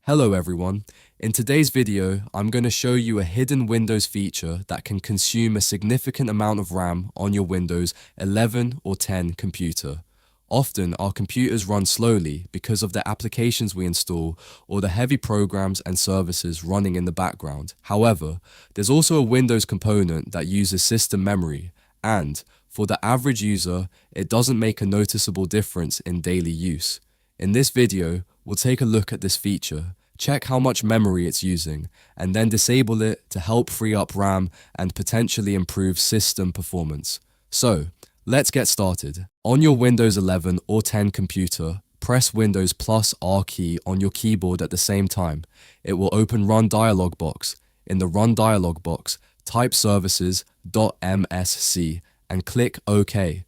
Hello everyone. In today's video, I'm going to show you a hidden Windows feature that can consume a significant amount of RAM on your Windows 11 or 10 computer. Often, our computers run slowly because of the applications we install or the heavy programs and services running in the background. However, there's also a Windows component that uses system memory, and for the average user, it doesn't make a noticeable difference in daily use. In this video, we'll take a look at this feature, check how much memory it's using, and then disable it to help free up RAM and potentially improve system performance. So, let's get started. On your Windows 11 or 10 computer, press Windows plus R key on your keyboard at the same time. It will open Run dialog box. In the Run dialog box, type services.msc and click OK.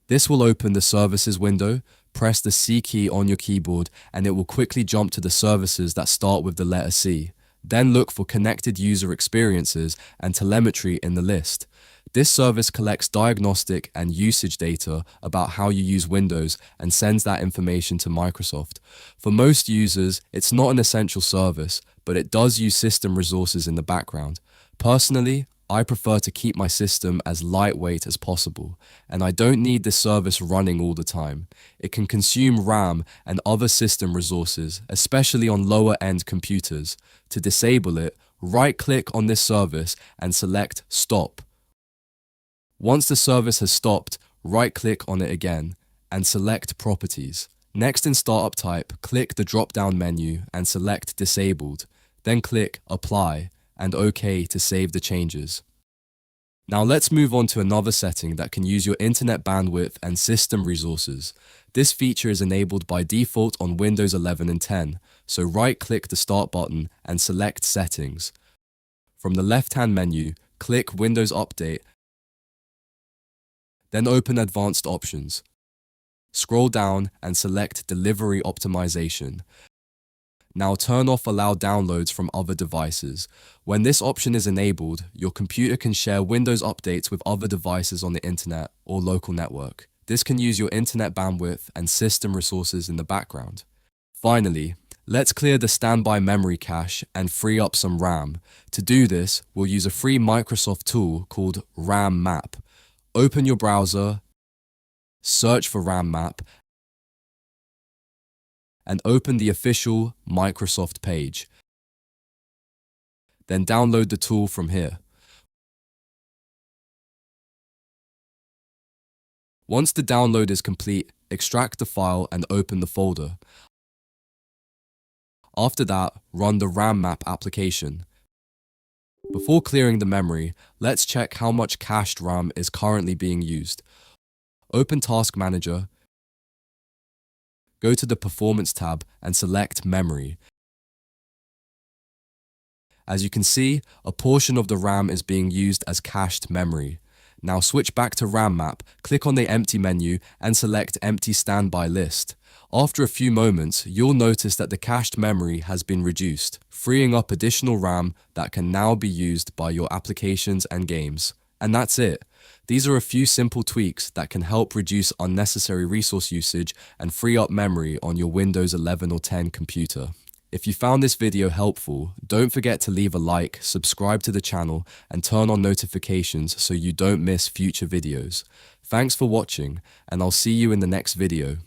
This will open the services window. Press the C key on your keyboard and it will quickly jump to the services that start with the letter C. Then look for connected user experiences and telemetry in the list. This service collects diagnostic and usage data about how you use Windows and sends that information to Microsoft. For most users, it's not an essential service, but it does use system resources in the background. Personally, I prefer to keep my system as lightweight as possible, and I don't need this service running all the time. It can consume RAM and other system resources, especially on lower-end computers. To disable it, right-click on this service and select Stop. Once the service has stopped, right-click on it again and select Properties. Next in Startup Type, click the drop-down menu and select Disabled. Then click Apply and OK to save the changes. Now let's move on to another setting that can use your internet bandwidth and system resources. This feature is enabled by default on Windows 11 and 10, so right-click the Start button and select Settings. From the left-hand menu, click Windows Update, then open Advanced Options. Scroll down and select Delivery Optimization. Now turn off Allow downloads from other devices. When this option is enabled, your computer can share Windows updates with other devices on the internet or local network. This can use your internet bandwidth and system resources in the background. Finally, let's clear the standby memory cache and free up some RAM. To do this, we'll use a free Microsoft tool called RAMMap. Open your browser, search for RAMMap, and open the official Microsoft page. Then download the tool from here. Once the download is complete, extract the file and open the folder. After that, run the RAMMap application. Before clearing the memory, let's check how much cached RAM is currently being used. Open Task Manager, go to the Performance tab and select Memory. As you can see, a portion of the RAM is being used as cached memory. Now switch back to RAMMap, click on the Empty menu and select Empty Standby List. After a few moments, you'll notice that the cached memory has been reduced, freeing up additional RAM that can now be used by your applications and games. And that's it. These are a few simple tweaks that can help reduce unnecessary resource usage and free up memory on your Windows 11 or 10 computer. If you found this video helpful, don't forget to leave a like, subscribe to the channel, and turn on notifications so you don't miss future videos. Thanks for watching, and I'll see you in the next video.